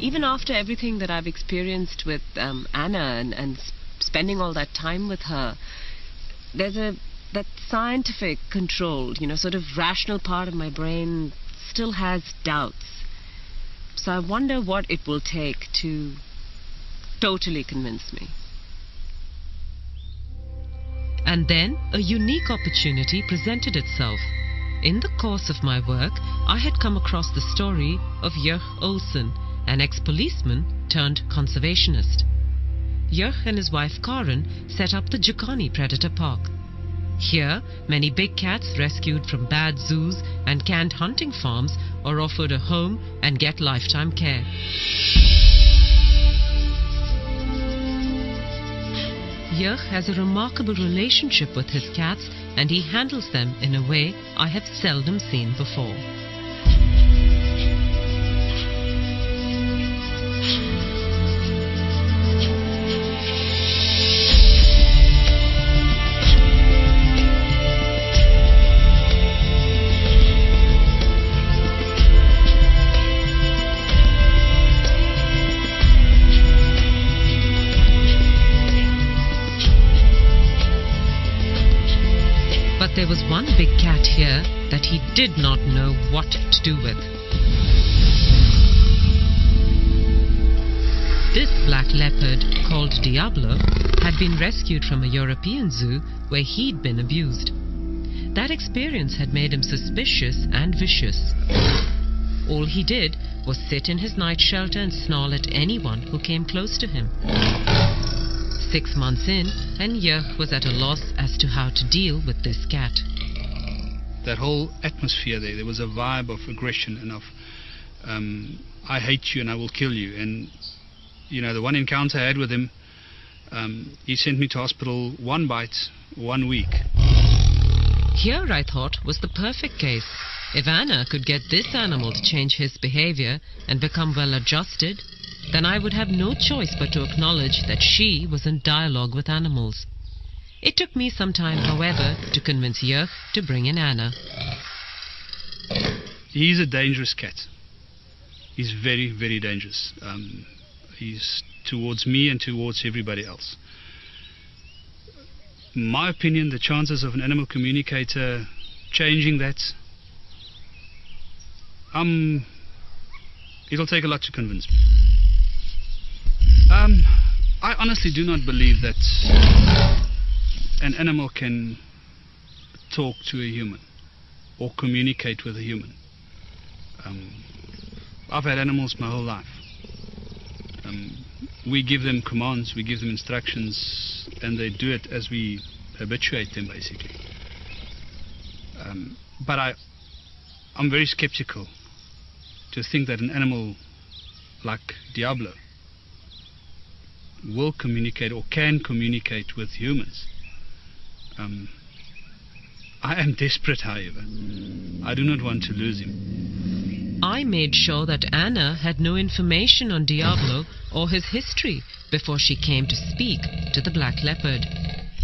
even after everything that I've experienced with Anna and spending all that time with her, there's that scientific controlled, sort of rational part of my brain still has doubts. So I wonder what it will take to totally convince me. And then a unique opportunity presented itself. In the course of my work, I had come across the story of Jörg Olsen, an ex-policeman turned conservationist. Jörg and his wife Karen set up the Jukani Predator Park. Here, many big cats rescued from bad zoos and canned hunting farms are offered a home and get lifetime care. Jörg has a remarkable relationship with his cats, and he handles them in a way I have seldom seen before. There was one big cat here that he did not know what to do with. This black leopard, called Diablo, had been rescued from a European zoo where he'd been abused. That experience had made him suspicious and vicious. All he did was sit in his night shelter and snarl at anyone who came close to him. 6 months in, and Jörg was at a loss as to how to deal with this cat. That whole atmosphere there was a vibe of aggression and of I hate you and I will kill you. And the one encounter I had with him, he sent me to hospital 1 bite, 1 week. Here, I thought, was the perfect case. If Anna could get this animal to change his behavior and become well adjusted, then I would have no choice but to acknowledge that she was in dialogue with animals. It took me some time, however, to convince Jörg to bring in Anna. He's a dangerous cat. He's very, very dangerous. He's towards me and towards everybody else. In my opinion, the chances of an animal communicator changing that, it'll take a lot to convince me. I honestly do not believe that an animal can talk to a human or communicate with a human. I've had animals my whole life. We give them commands, we give them instructions, and they do it as we habituate them, basically. But I'm very skeptical to think that an animal like Diablo will communicate or can communicate with humans. I am desperate, however. I do not want to lose him. I made sure that Anna had no information on Diablo or his history before she came to speak to the black leopard.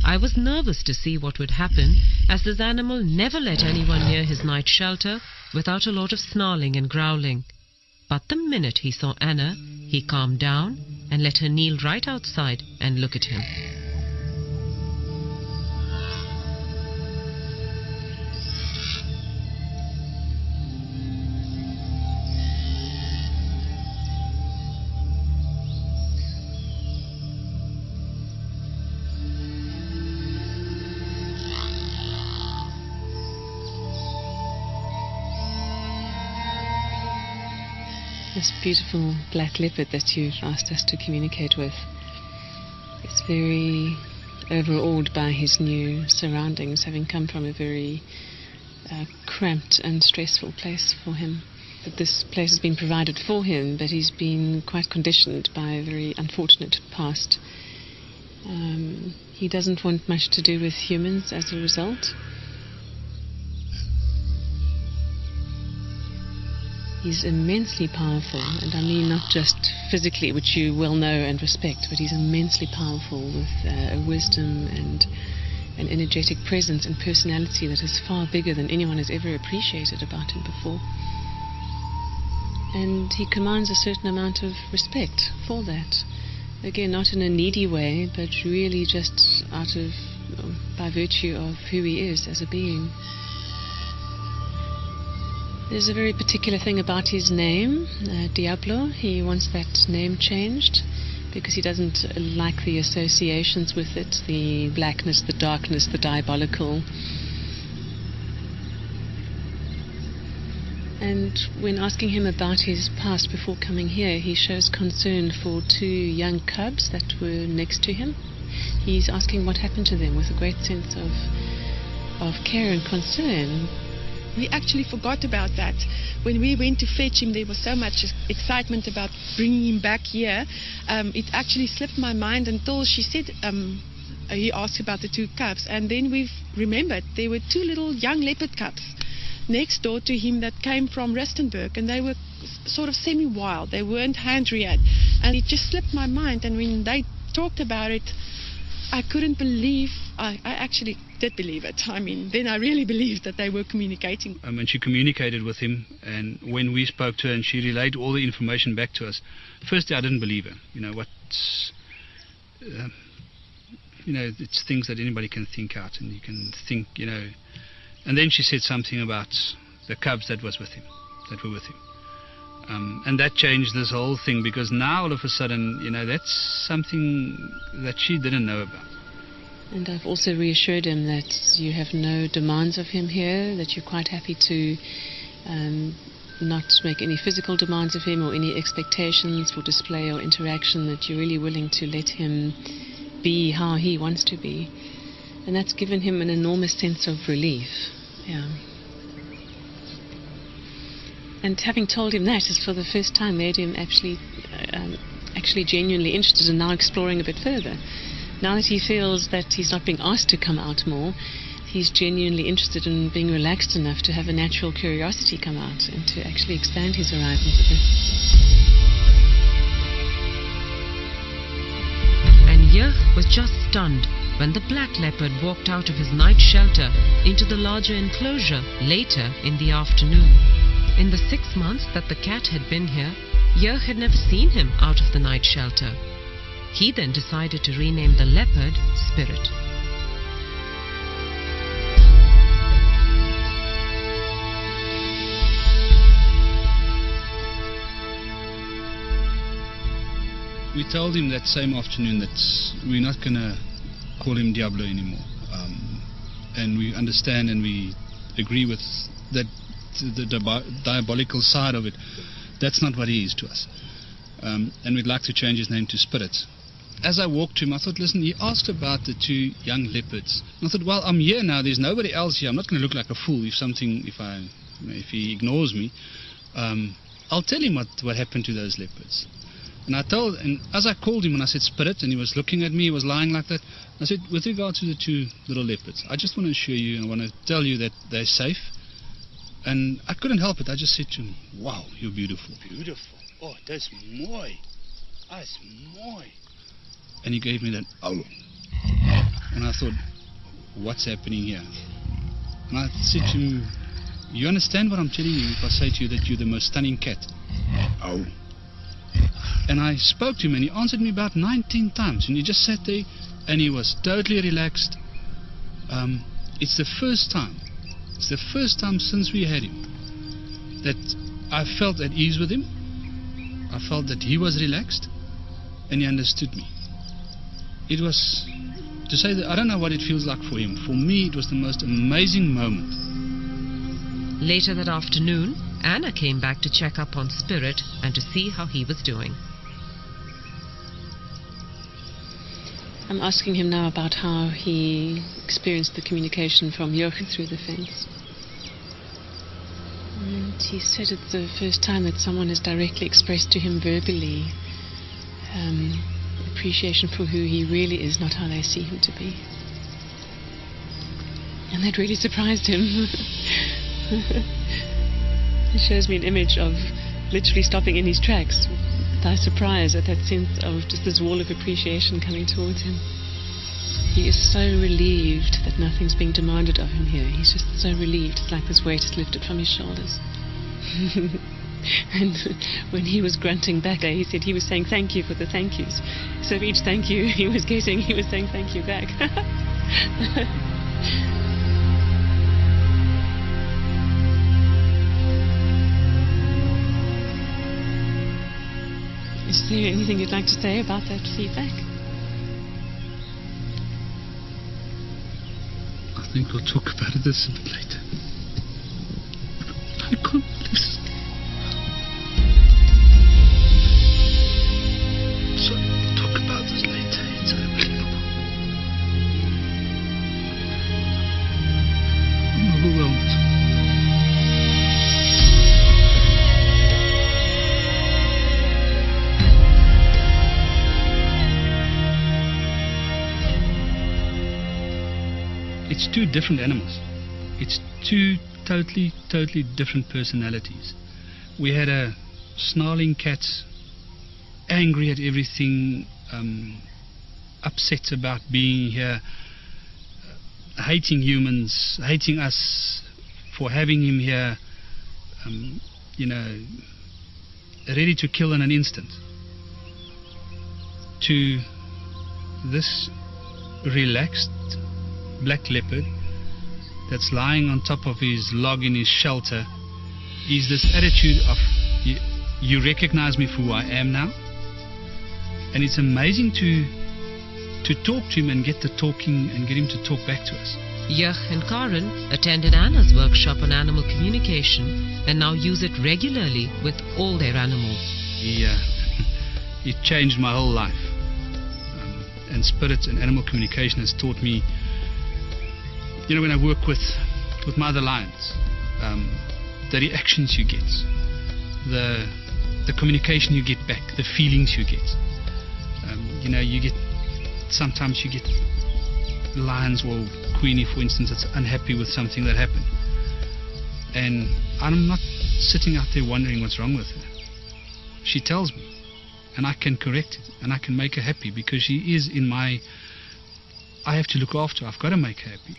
I was nervous to see what would happen, as this animal never let anyone near his night shelter without a lot of snarling and growling. But the minute he saw Anna, he calmed down and let her kneel right outside and look at him. This beautiful black leopard that you've asked us to communicate with is very overawed by his new surroundings, having come from a very cramped and stressful place for him. But this place has been provided for him, but he's been quite conditioned by a very unfortunate past. He doesn't want much to do with humans as a result. He's immensely powerful, and I mean not just physically, which you well know and respect, but he's immensely powerful with a wisdom and an energetic presence and personality that is far bigger than anyone has ever appreciated about him before. And he commands a certain amount of respect for that. Again, not in a needy way, but really just by virtue of who he is as a being. There's a very particular thing about his name, Diablo. He wants that name changed because he doesn't like the associations with it, the blackness, the darkness, the diabolical. And when asking him about his past before coming here, he shows concern for 2 young cubs that were next to him. He's asking what happened to them with a great sense of care and concern. We actually forgot about that. When we went to fetch him, there was so much excitement about bringing him back here. It actually slipped my mind until she said, he asked about the 2 cubs, and then we've remembered there were 2 little young leopard cubs next door to him that came from Rustenburg, and they were sort of semi-wild. They weren't hand-reared, and it just slipped my mind. And when they talked about it, I couldn't believe. I actually did believe it. I mean, then I really believed that they were communicating. And she communicated with him, and when we spoke to her and she relayed all the information back to us, firstly I didn't believe her. It's things that anybody can think out, and you can think, And then she said something about the cubs that were with him. And that changed this whole thing, because now all of a sudden, that's something that she didn't know about. And I've also reassured him that you have no demands of him here, that you're quite happy to not make any physical demands of him or any expectations for display or interaction, that you're really willing to let him be how he wants to be. And that's given him an enormous sense of relief. Yeah. And having told him that has for the first time made him actually genuinely interested and now exploring a bit further. Now that he feels that he's not being asked to come out more, he's genuinely interested in being relaxed enough to have a natural curiosity come out and to actually expand his horizons a bit. And Jurg was just stunned when the black leopard walked out of his night shelter into the larger enclosure later in the afternoon. In the 6 months that the cat had been here, Jurg had never seen him out of the night shelter. He then decided to rename the leopard Spirit. We told him that same afternoon that we're not going to call him Diablo anymore. And we understand and we agree with that the diabolical side of it. That's not what he is to us. And we'd like to change his name to Spirit. As I walked to him, I thought, listen, he asked about the 2 young leopards. And I thought, well, I'm here now, there's nobody else here. I'm not going to look like a fool if he ignores me. I'll tell him what happened to those leopards. And as I called him and I said Spirit, and he was looking at me, he was lying like that, I said, with regard to the 2 little leopards, I just want to assure you and I want to tell you that they're safe. And I couldn't help it. I just said to him, wow, you're beautiful. Beautiful. Oh, that's mooi. That's mooi. And he gave me that, oh. And I thought, what's happening here? And I said to him, you understand what I'm telling you if I say to you that you're the most stunning cat? Oh. And I spoke to him and he answered me about 19 times. And he just sat there and he was totally relaxed. It's the first time since we had him that I felt at ease with him. I felt that he was relaxed and he understood me. It was, to say that I don't know what it feels like for him. For me, it was the most amazing moment. Later that afternoon, Anna came back to check up on Spirit and to see how he was doing. I'm asking him now about how he experienced the communication from Jurg through the fence. And he said it's the first time that someone has directly expressed to him verbally appreciation for who he really is, not how they see him to be. And that really surprised him. He shows me an image of literally stopping in his tracks by surprise at that sense of just this wall of appreciation coming towards him. He is so relieved that nothing's being demanded of him here. He's just so relieved. It's like this weight is lifted from his shoulders. And when he was grunting back, he said he was saying thank you for the thank yous. So each thank you he was getting, he was saying thank you back. Is there anything you'd like to say about that feedback? I think we'll talk about this a bit later. I can't listen. So we'll talk about this later. It's unbelievable. I'm overwhelmed. It's two different animals. It's two totally different personalities. We had a snarling cat, angry at everything, upset about being here, hating humans, hating us for having him here, ready to kill in an instant. To this relaxed black leopard that's lying on top of his log in his shelter is this attitude of you recognize me for who I am now. And it's amazing to talk to him and get the talking and get him to talk back to us. Jurg and Karen attended Anna's workshop on animal communication and now use it regularly with all their animals. It changed my whole life. And spirit and animal communication has taught me, when I work with my other lions, the reactions you get, the communication you get back, the feelings you get. Sometimes you get lions, or Queenie for instance, that's unhappy with something that happened. And I'm not sitting out there wondering what's wrong with her. She tells me, and I can correct it, and I can make her happy, because she is I have to look after her. I've got to make her happy.